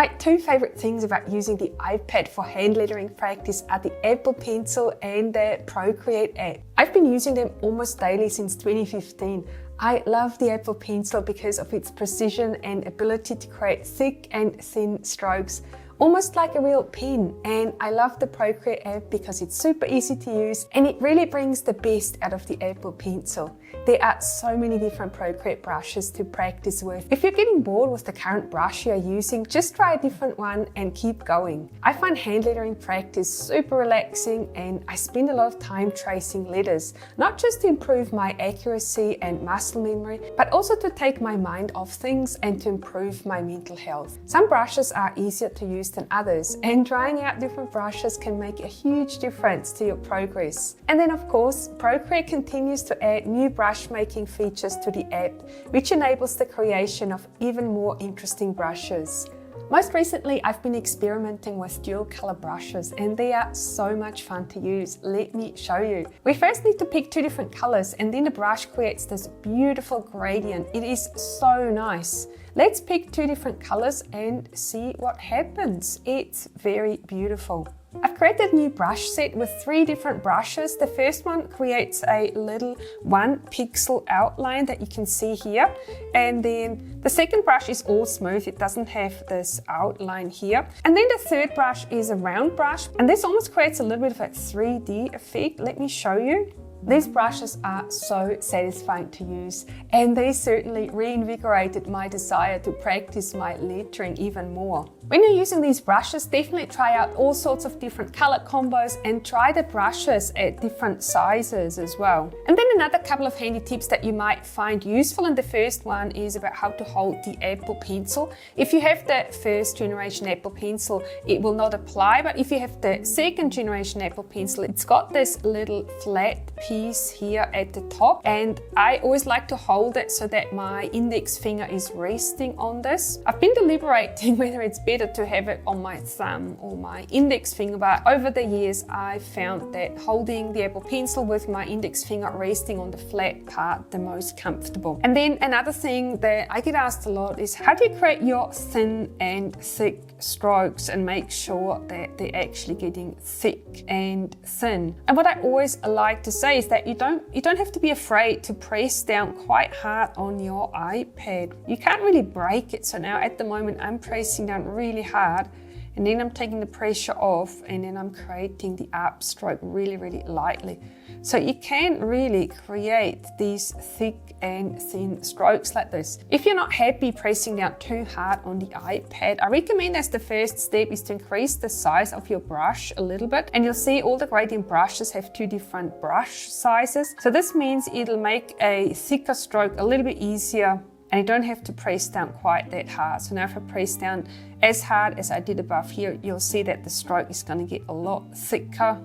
My two favorite things about using the iPad for hand lettering practice are the Apple Pencil and the Procreate app. I've been using them almost daily since 2015. I love the Apple Pencil because of its precision and ability to create thick and thin strokes, almost like a real pen. And I love the Procreate app because it's super easy to use and it really brings the best out of the Apple Pencil. There are so many different Procreate brushes to practice with. If you're getting bored with the current brush you're using, just try a different one and keep going. I find hand lettering practice super relaxing and I spend a lot of time tracing letters, not just to improve my accuracy and muscle memory, but also to take my mind off things and to improve my mental health. Some brushes are easier to use than others, and trying out different brushes can make a huge difference to your progress. And then of course, Procreate continues to add new brush making features to the app, which enables the creation of even more interesting brushes. Most recently, I've been experimenting with dual color brushes and they are so much fun to use. Let me show you. We first need to pick two different colors and then the brush creates this beautiful gradient. It is so nice. Let's pick two different colors and see what happens. It's very beautiful. I've created a new brush set with 3 different brushes. The first one creates a little 1 pixel outline that you can see here. And then the second brush is all smooth. It doesn't have this outline here. And then the third brush is a round brush. And this almost creates a little bit of a 3D effect. Let me show you. These brushes are so satisfying to use and they certainly reinvigorated my desire to practice my lettering even more. When you're using these brushes, definitely try out all sorts of different color combos and try the brushes at different sizes as well. And then another couple of handy tips that you might find useful, and the first one is about how to hold the Apple Pencil. If you have the first generation Apple Pencil, it will not apply, but if you have the second generation Apple Pencil, it's got this little flat piece here at the top, and I always like to hold it so that my index finger is resting on this. I've been deliberating whether it's better to have it on my thumb or my index finger, but over the years I found that holding the Apple Pencil with my index finger resting on the flat part the most comfortable. And then another thing that I get asked a lot is how do you create your thin and thick strokes and make sure that they're actually getting thick and thin. And what I always like to say is that you don't have to be afraid to press down quite hard on your iPad. You can't really break it. So now at the moment I'm pressing down really hard and then I'm taking the pressure off and then I'm creating the upstroke really, really lightly. So you can really create these thick and thin strokes like this. If you're not happy pressing down too hard on the iPad, I recommend as the first step is to increase the size of your brush a little bit. And you'll see all the gradient brushes have 2 different brush sizes. So this means it'll make a thicker stroke a little bit easier and you don't have to press down quite that hard. So now if I press down as hard as I did above here, you'll see that the stroke is going to get a lot thicker.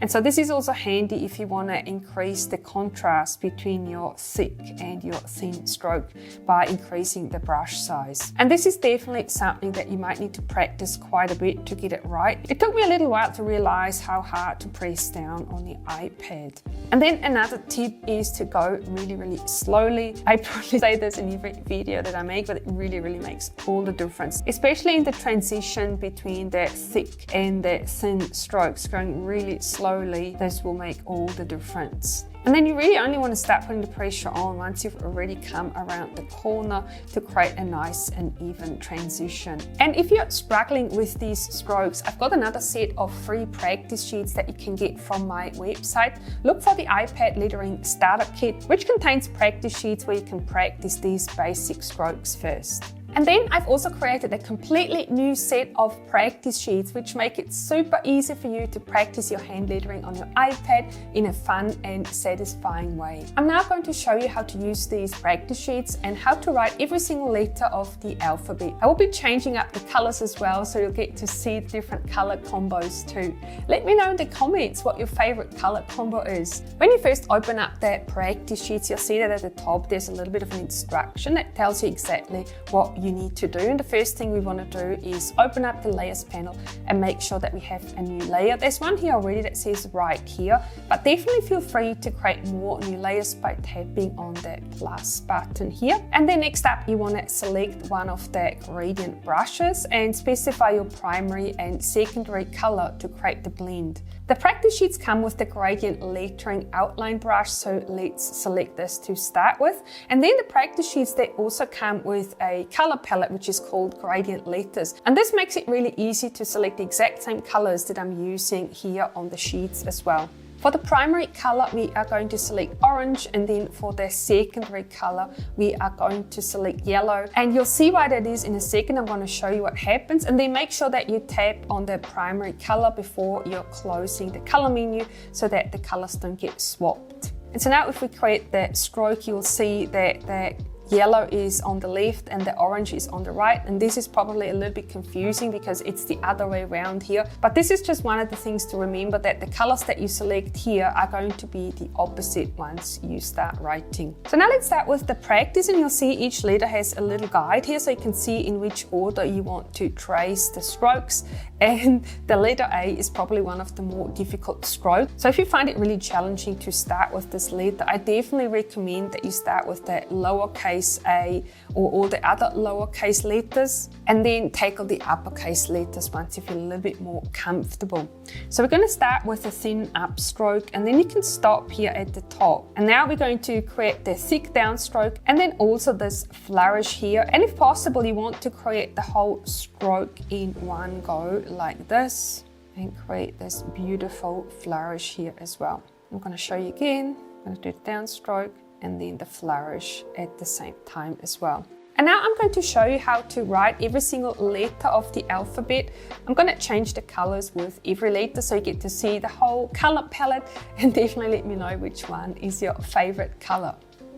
And so this is also handy if you want to increase the contrast between your thick and your thin stroke by increasing the brush size. And this is definitely something that you might need to practice quite a bit to get it right. It took me a little while to realize how hard to press down on the iPad. And then another tip is to go really, really slowly. I probably say this in every video that I make, but it really, really makes all the difference, especially in the transition between the thick and the thin strokes. Going really slowly, this will make all the difference. And then you really only want to start putting the pressure on once you've already come around the corner to create a nice and even transition. And if you're struggling with these strokes, I've got another set of free practice sheets that you can get from my website. Look for the iPad Lettering Starter Kit, which contains practice sheets where you can practice these basic strokes first. And then I've also created a completely new set of practice sheets which make it super easy for you to practice your hand lettering on your iPad in a fun and satisfying way. I'm now going to show you how to use these practice sheets and how to write every single letter of the alphabet. I will be changing up the colors as well, so you'll get to see different color combos too. Let me know in the comments what your favorite color combo is. When you first open up the practice sheets, you'll see that at the top there's a little bit of an instruction that tells you exactly what you need to do. And the first thing we want to do is open up the layers panel and make sure that we have a new layer. There's one here already that says right here, but definitely feel free to create more new layers by tapping on the plus button here. And then next up, you want to select one of the gradient brushes and specify your primary and secondary color to create the blend. The practice sheets come with the gradient lettering outline brush, so let's select this to start with. And then the practice sheets, they also come with a color palette which is called gradient letters. And this makes it really easy to select the exact same colors that I'm using here on the sheets as well. For the primary color, we are going to select orange, and then for the secondary color, we are going to select yellow. And you'll see why that is in a second. I'm going to show you what happens. And then make sure that you tap on the primary color before you're closing the color menu so that the colors don't get swapped. And so now if we create the stroke, you'll see that the yellow is on the left and the orange is on the right, and this is probably a little bit confusing because it's the other way around here, but this is just one of the things to remember, that the colors that you select here are going to be the opposite once you start writing. So now let's start with the practice, and you'll see each letter has a little guide here so you can see in which order you want to trace the strokes, and the letter A is probably one of the more difficult strokes. So if you find it really challenging to start with this letter, I definitely recommend that you start with the lowercase a or all the other lowercase letters, and then tackle the uppercase letters once you feel a little bit more comfortable. So we're going to start with a thin upstroke, and then you can stop here at the top. And now we're going to create the thick downstroke, and then also this flourish here. And if possible, you want to create the whole stroke in one go like this, and create this beautiful flourish here as well. I'm going to show you again. I'm going to do the downstroke and then the flourish at the same time as well. And now I'm going to show you how to write every single letter of the alphabet. I'm going to change the colors with every letter so you get to see the whole color palette, and definitely let me know which one is your favorite color.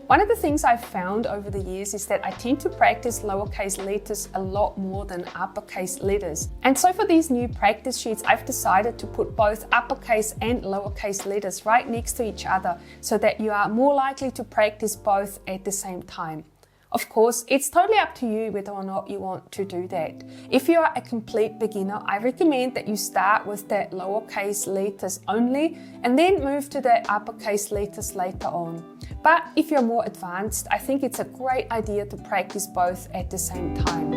One of the things I've found over the years is that I tend to practice lowercase letters a lot more than uppercase letters. And so for these new practice sheets, I've decided to put both uppercase and lowercase letters right next to each other so that you are more likely to practice both at the same time. Of course, it's totally up to you whether or not you want to do that. If you are a complete beginner, I recommend that you start with the lowercase letters only and then move to the uppercase letters later on. But if you're more advanced, I think it's a great idea to practice both at the same time.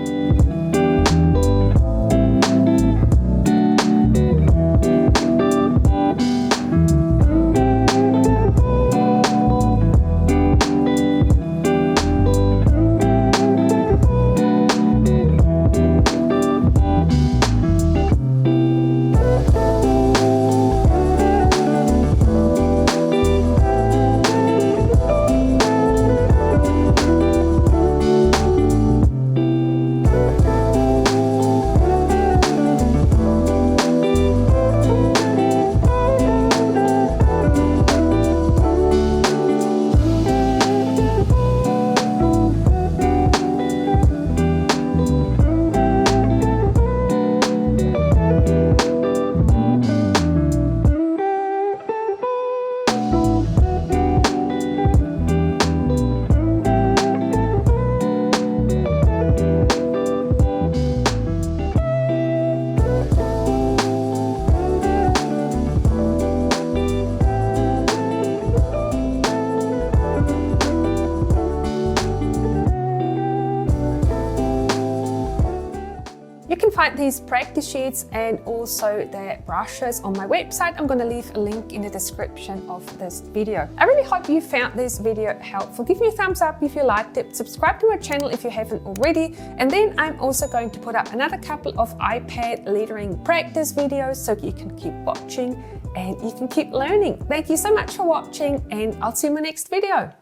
You can find these practice sheets and also the brushes on my website. I'm going to leave a link in the description of this video. I really hope you found this video helpful. Give me a thumbs up if you liked it. Subscribe to my channel if you haven't already. And then I'm also going to put up another couple of iPad lettering practice videos so you can keep watching and you can keep learning. Thank you so much for watching, and I'll see you in my next video.